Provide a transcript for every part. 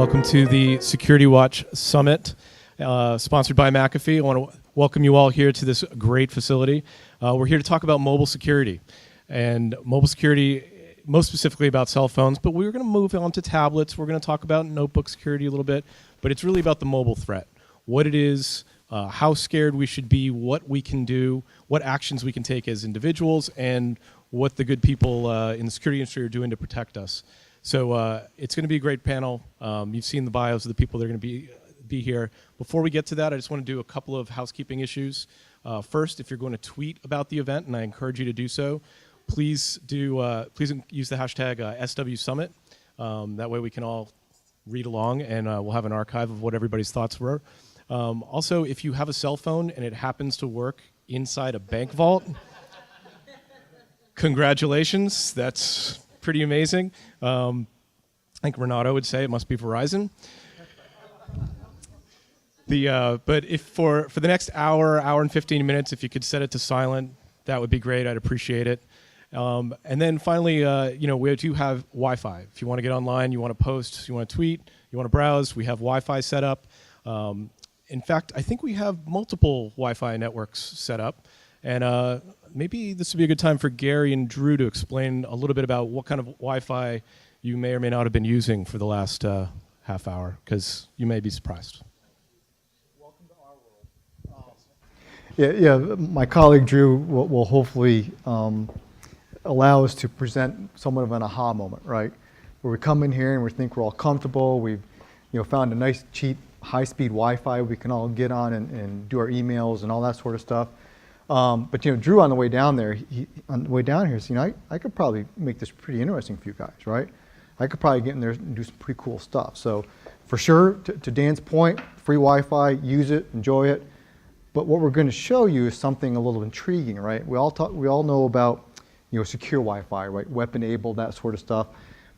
Welcome to the SecurityWatch Summit, sponsored by McAfee. I want to welcome you all here to this great facility. We're here to talk about mobile security, and mobile security, most specifically about cell phones, but we're going to move on to tablets. We're going to talk about notebook security a little bit, but it's really about the mobile threat, what it is, how scared we should be, what we can do, what actions we can take as individuals, and what the good people in the security industry are doing to protect us. So it's going to be a great panel. You've seen the bios of the people that are going to be here. Before we get to that, I just want to do a couple of housekeeping issues. First, if you're going to tweet about the event, and I encourage you to do so, please use the hashtag SWSummit. That way we can all read along, and we'll have an archive of what everybody's thoughts were. Also, if you have a cell phone and it happens to work inside a bank vault, congratulations. That's pretty amazing. I think Renato would say it must be Verizon. But if for the next hour and 15 minutes, if you could set it to silent, that would be great. I'd appreciate it. And then finally, we do have Wi-Fi. If you want to get online, you want to post, you want to tweet, you want to browse, we have Wi-Fi set up. In fact, I think we have multiple Wi-Fi networks set up. And maybe this would be a good time for Gary and Drew to explain a little bit about what kind of Wi-Fi you may or may not have been using for the last half hour, because you may be surprised. Welcome to our world. Yeah. My colleague Drew will hopefully allow us to present somewhat of an aha moment, right? Where we come in here and we think we're all comfortable. We've found a nice, cheap, high-speed Wi-Fi we can all get on and do our emails and all that sort of stuff. But Drew on the way down there, on the way down here, said, I could probably make this pretty interesting for you guys, right? I could probably get in there and do some pretty cool stuff. So for sure, to Dan's point, free Wi-Fi, use it, enjoy it. But what we're going to show you is something a little intriguing, right? We all know about secure Wi-Fi, right? Web-enabled, that sort of stuff.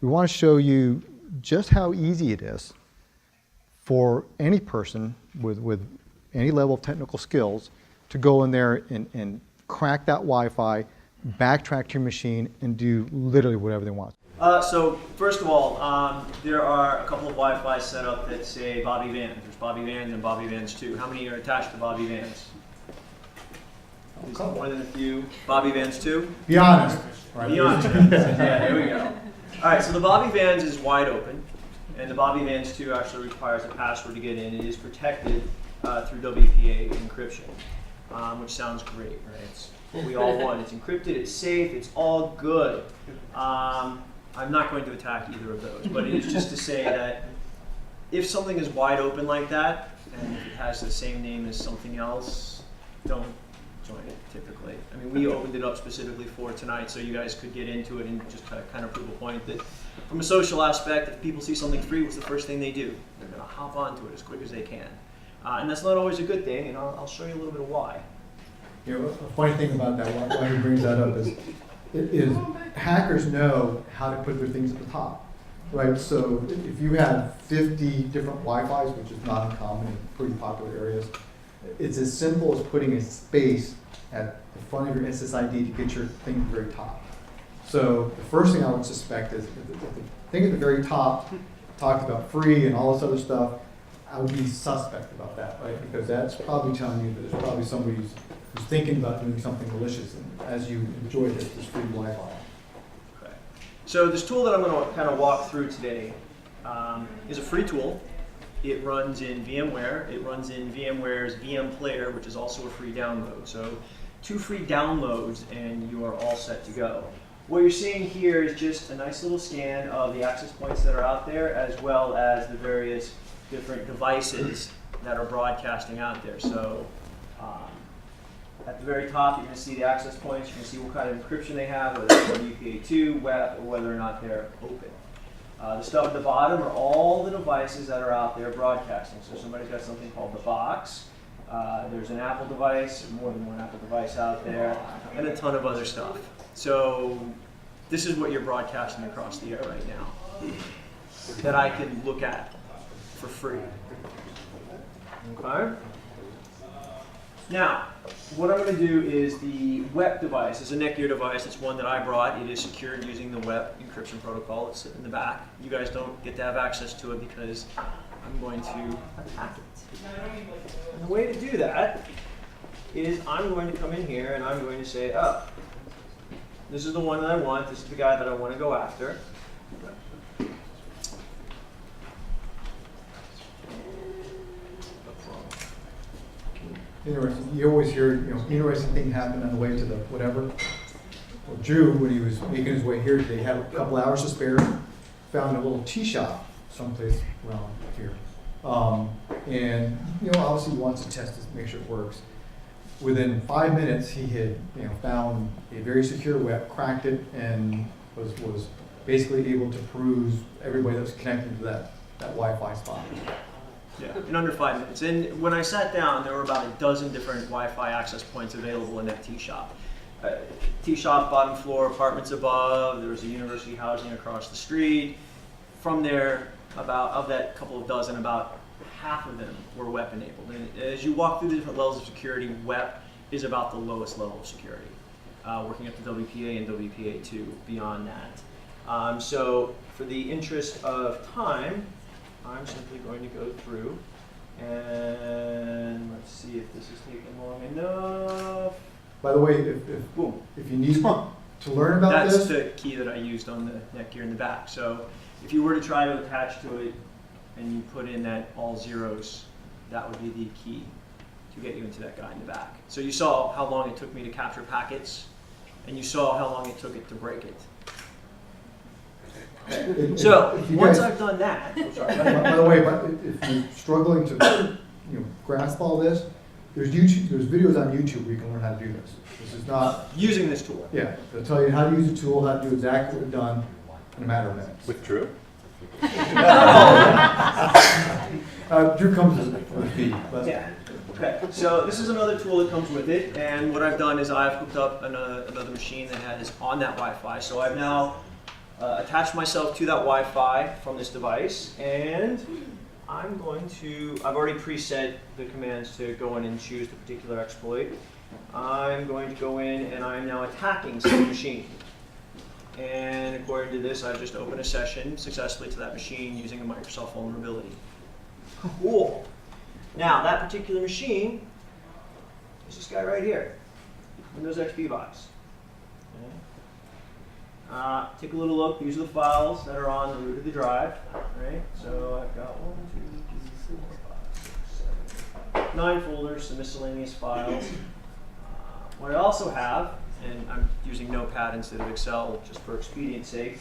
We want to show you just how easy it is for any person with any level of technical skills to go in there and crack that Wi-Fi, backtrack to your machine, and do literally whatever they want. So first of all, there are a couple of Wi-Fi set up that say Bobby Vans. There's Bobby Vans and Bobby Vans 2. How many are attached to Bobby Vans? Is it more than a few? Bobby Vans 2? Be honest. Be honest. Yeah, here we go. All right, so the Bobby Vans is wide open, and the Bobby Vans 2 actually requires a password to get in. It is protected through WPA encryption. Which sounds great, right? It's what we all want. It's encrypted, it's safe, it's all good. I'm not going to attack either of those, but it is just to say that if something is wide open like that, and if it has the same name as something else, don't join it, typically. I mean, we opened it up specifically for tonight so you guys could get into it and just kind of prove a point that from a social aspect, if people see something free, what's the first thing they do? They're going to hop onto it as quick as they can. And that's not always a good thing, and I'll show you a little bit of why. A funny thing about that, why he brings that up, is hackers know how to put their things at the top, right? So if you have 50 different Wi-Fis, which is not uncommon in pretty popular areas, it's as simple as putting a space at the front of your SSID to get your thing at the very top. So the first thing I would suspect is if the thing at the very top talks about free and all this other stuff, I would be suspect about that, right? Because that's probably telling you that there's probably somebody who's thinking about doing something malicious as you enjoy this free Wi-Fi. Okay. So this tool that I'm going to kind of walk through today is a free tool. It runs in VMware. It runs in VMware's VM Player, which is also a free download. So 2 free downloads and you are all set to go. What you're seeing here is just a nice little scan of the access points that are out there, as well as the various different devices that are broadcasting out there. So at the very top, you're going to see the access points. You can see what kind of encryption they have, whether it's WPA2, web, or whether or not they're open. The stuff at the bottom are all the devices that are out there broadcasting. So somebody's got something called the box. There's an Apple device, more than one Apple device out there, and a ton of other stuff. So this is what you're broadcasting across the air right now that I can look at for free. Okay? Now, what I'm going to do is the WEP device is a Netgear device. It's one that I brought. It is secured using the WEP encryption protocol. It's in the back. You guys don't get to have access to it because I'm going to attack it. And the way to do that is I'm going to come in here and I'm going to say, oh, this is the one that I want. This is the guy that I want to go after. Interesting. You always hear, interesting thing happened on the way to the whatever. Well, Drew, when he was making his way here today, had a couple hours to spare, found a little tea shop someplace around here. And, obviously he wants to test it, make sure it works. Within 5 minutes, he had, found a very secure web, cracked it, and was basically able to peruse everybody that was connected to that Wi-Fi spot. Yeah, in under 5 minutes. And when I sat down, there were about a dozen different Wi-Fi access points available in that tea shop. Tea shop, bottom floor, apartments above. There was a university housing across the street. From there, of that couple of dozen, about half of them were WEP enabled. And as you walk through the different levels of security, WEP is about the lowest level of security, working up to WPA and WPA2 beyond that. So for the interest of time, I'm simply going to go through and let's see if this is taking long enough. By the way, if you need to learn about That's this, the key that I used on the Netgear in the back. So if you were to try to attach to it and you put in that all zeros, that would be the key to get you into that guy in the back. So you saw how long it took me to capture packets, and you saw how long it took it to break it. So once I've done that, by the way, if you're struggling to grasp all this, there's videos on YouTube where you can learn how to do this. This is not using this tool. Yeah, they'll tell you how to use the tool, how to do exactly what we've done in a matter of minutes. With Drew? Drew comes with a fee. Yeah. Okay. So this is another tool that comes with it, and what I've done is I've hooked up another machine that is on that Wi-Fi. So I've now attached myself to that Wi-Fi from this device, and I've already preset the commands to go in and choose the particular exploit. I'm going to go in and I'm now attacking some machine. And according to this, I've just opened a session successfully to that machine using a Microsoft vulnerability. Cool. Now, that particular machine is this guy right here, Windows XP box. Okay. Take a little look. These are the files that are on the root of the drive. Right? So I've got 1, 2, 3, 4, 5, 6, 7, 9 folders, some miscellaneous files. What I also have, and I'm using Notepad instead of Excel just for expedience sake,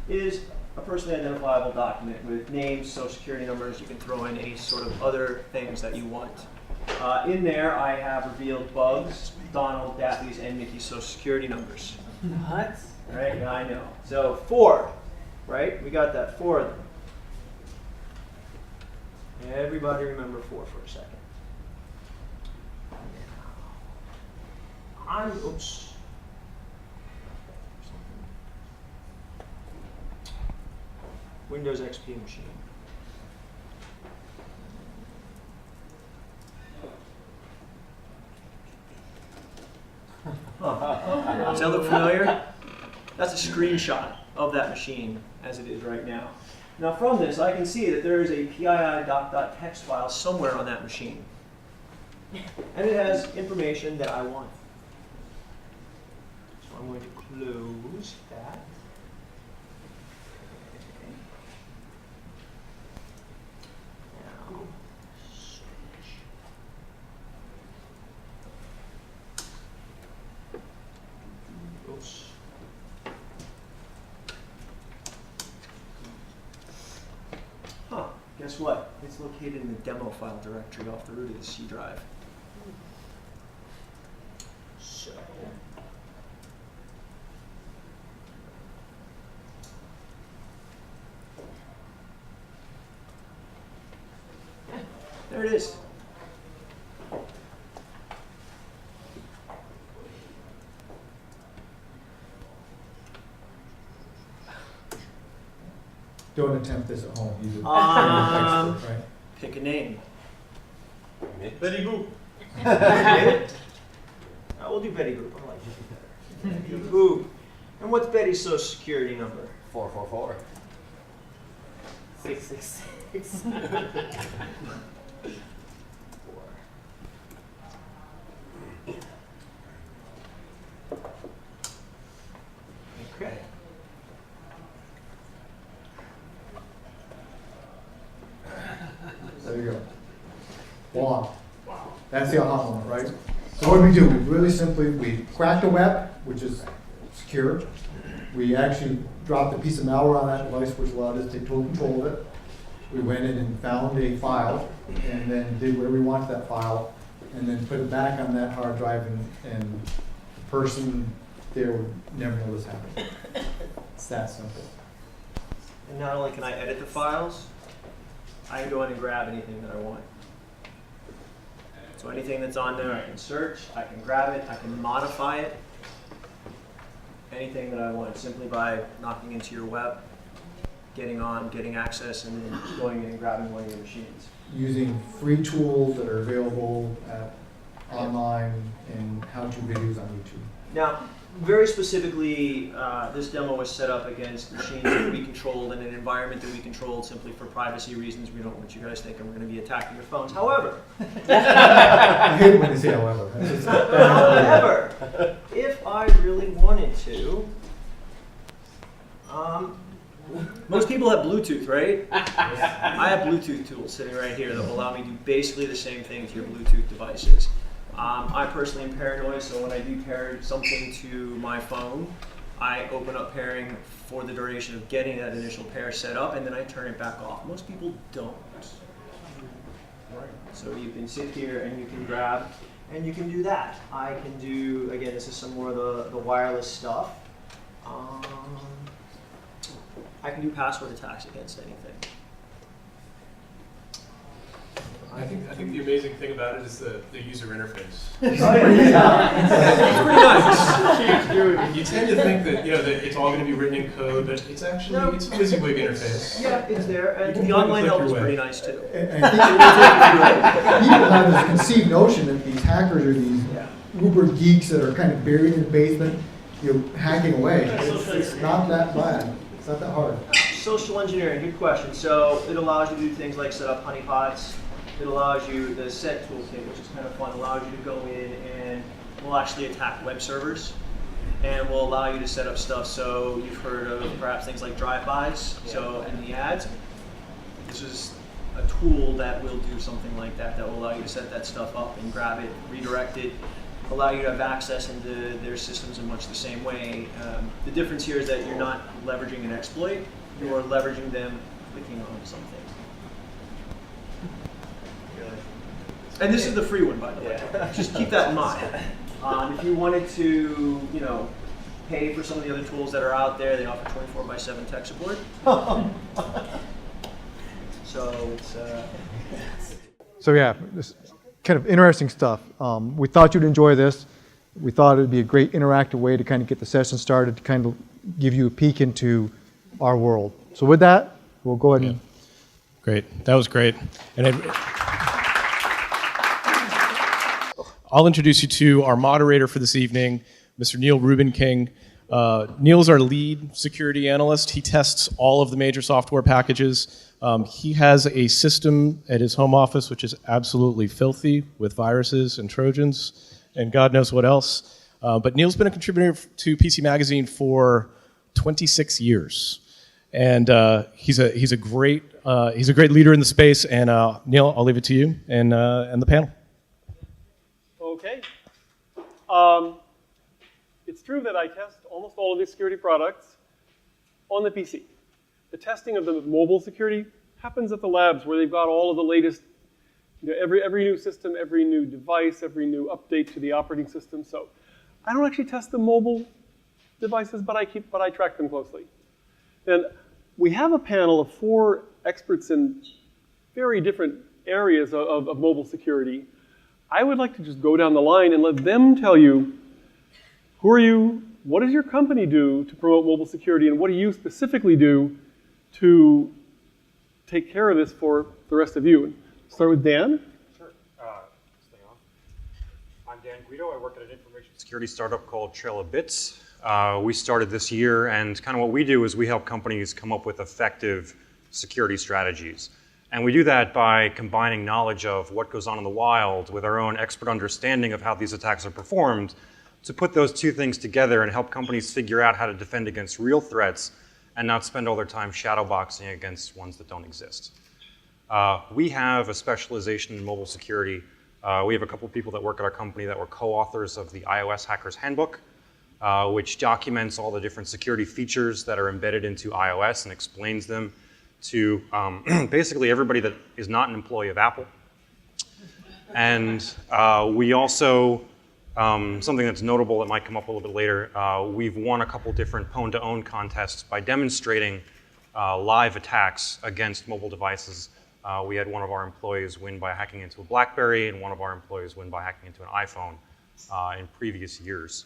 is a personally identifiable document with names, social security numbers. You can throw in any sort of other things that you want. In there, I have revealed Bugs, Donald, Daffy's, and Mickey's social security numbers. What? Right? Yeah, I know. So 4, right? We got that, 4 of them. Everybody remember 4 for a second. Oops. Windows XP machine. Does that look familiar? That's a screenshot of that machine as it is right now. Now from this, I can see that there is a PII.text file somewhere on that machine. And it has information that I want. So I'm going to close that. Now, search. Oops. Huh, guess what? It's located in the demo file directory off the root of the C drive. So, there it is. Don't attempt this at home. Use it. Right? Right? Pick a name. Me? Betty Boop. We'll do Betty Boop. I like Betty better. Betty Boop. And what's Betty's social security number? 444. 666. Okay. There you go. Wow. That's the aha moment, right? So what do? We really simply, we cracked a web, which is secure. We actually dropped a piece of malware on that device, which allowed us to take total control of it. We went in and found a file, and then did whatever we wanted to that file, and then put it back on that hard drive, and the person there would never know this happened. It's that simple. And not only can I edit the files, I can go in and grab anything that I want. So anything that's on there, I can search, I can grab it, I can modify it. Anything that I want, simply by knocking into your web, getting on, getting access, and then going in and grabbing one of your machines. Using free tools that are available online and how-to videos on YouTube. Now, very specifically, this demo was set up against machines that we controlled in an environment that we controlled simply for privacy reasons. We don't want you guys thinking we're going to be attacking your phones. However, I hate when they say however. however, if I really wanted to, most people have Bluetooth, right? I have Bluetooth tools sitting right here that will allow me to do basically the same thing to your Bluetooth devices. I personally am paranoid, so when I do pair something to my phone, I open up pairing for the duration of getting that initial pair set up, and then I turn it back off. Most people don't. So you can sit here and you can grab, and you can do that. I can do, again, this is some more of the wireless stuff. I can do password attacks against anything. I think the amazing thing about it is the user interface. It's pretty nice. You tend to think that that it's all going to be written in code, but it's actually it's a WYSIWYG interface. Yeah, it's there, and the online help is pretty nice too. And I think people have this conceived notion that these hackers are these uber geeks that are kind of buried in the basement, hacking away. It's not that bad. It's not that hard. Social engineering, good question. So it allows you to do things like set up honeypots. It allows you, the set toolkit, which is kind of fun, allows you to go in and will actually attack web servers and will allow you to set up stuff. So you've heard of perhaps things like drive-bys. So in the ads, this is a tool that will do something like that, that will allow you to set that stuff up and grab it, redirect it, allow you to have access into their systems in much the same way. The difference here is that you're not leveraging an exploit, you're leveraging them clicking on something. And this is the free one, by the way. Just keep that in mind. If you wanted to, pay for some of the other tools that are out there, they offer 24/7 tech support. So it's. So yeah, this kind of interesting stuff. We thought you'd enjoy this. We thought it would be a great interactive way to kind of get the session started, to kind of give you a peek into our world. So with that, we'll go ahead and. Great. That was great. And I'll introduce you to our moderator for this evening, Mr. Neil Rubenking. Neil is our lead security analyst. He tests all of the major software packages. He has a system at his home office which is absolutely filthy with viruses and Trojans and God knows what else. But Neil's been a contributor to PC Magazine for 26 years. And he's a great leader in the space. And Neil, I'll leave it to you and the panel. Okay. It's true that I test almost all of these security products on the PC. The testing of the mobile security happens at the labs where they've got all of the latest, every new system, every new device, every new update to the operating system. So I don't actually test the mobile devices, but I track them closely. And we have a panel of 4 experts in very different areas of mobile security. I would like to just go down the line and let them tell you, who are you, what does your company do to promote mobile security, and what do you specifically do to take care of this for the rest of you? Start with Dan. Sure. Stay Dan Guido. I work at an information security startup called Trail of Bits. We started this year, and kind of what we do is we help companies come up with effective security strategies. And we do that by combining knowledge of what goes on in the wild with our own expert understanding of how these attacks are performed to put those two things together and help companies figure out how to defend against real threats and not spend all their time shadowboxing against ones that don't exist. We have a specialization in mobile security. We have a couple people that work at our company that were co-authors of the iOS Hacker's Handbook, which documents all the different security features that are embedded into iOS and explains them to basically everybody that is not an employee of Apple. And we also, something that's notable that might come up a little bit later, we've won a couple different pwn-to-own contests by demonstrating live attacks against mobile devices. We had one of our employees win by hacking into a BlackBerry and one of our employees win by hacking into an iPhone in previous years.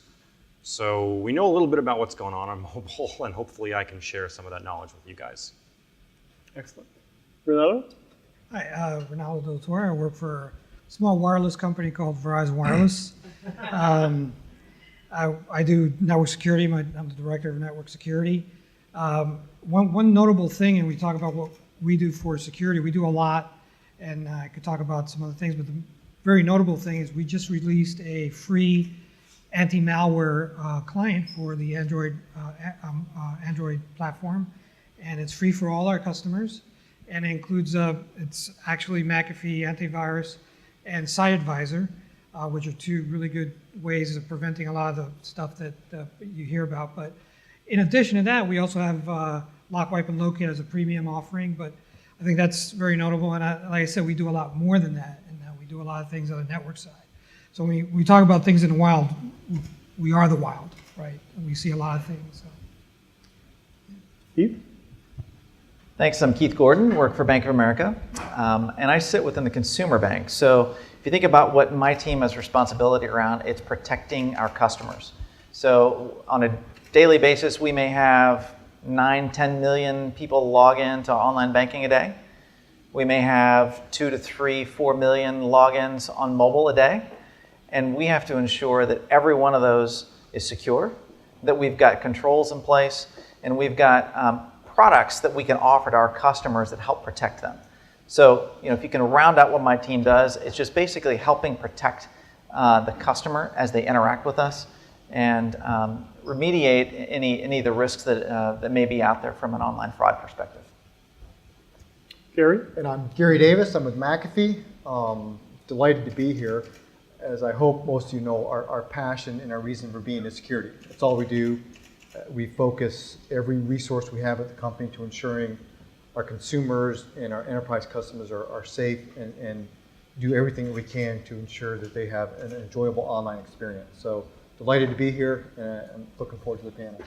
So we know a little bit about what's going on mobile, and hopefully I can share some of that knowledge with you guys. Excellent. Renato? Hi, Ronaldo Del Toro. I work for a small wireless company called Verizon Wireless. I do network security. I'm the director of network security. One notable thing, and we talk about what we do for security, we do a lot, and I could talk about some other things, but the very notable thing is we just released a free anti-malware client for the Android platform, and it's free for all our customers, and it includes it's actually McAfee antivirus and Site Advisor, which are two really good ways of preventing a lot of the stuff that you hear about. But in addition to that, we also have Lock, Wipe, and Locate as a premium offering, but I think that's very notable, and like I said, we do a lot more than that, and we do a lot of things on the network side. So when we talk about things in the wild, we are the wild, right? And we see a lot of things. So. Keith? Thanks. I'm Keith Gordon, work for Bank of America, and I sit within the consumer bank. So if you think about what my team has responsibility around, it's protecting our customers. So on a daily basis, we may have 9-10 million people log in to online banking a day. We may have 2 to 3, 4 million logins on mobile a day. And we have to ensure that every one of those is secure, that we've got controls in place, and we've got products that we can offer to our customers that help protect them. So, if you can round out what my team does, it's just basically helping protect the customer as they interact with us and remediate any of the risks that may be out there from an online fraud perspective. Gary? And I'm Gary Davis. I'm with McAfee. Delighted to be here. As I hope most of you know, our passion and our reason for being is security. That's all we do. We focus every resource we have at the company to ensuring our consumers and our enterprise customers are safe and do everything that we can to ensure that they have an enjoyable online experience. So delighted to be here, and I'm looking forward to the panel.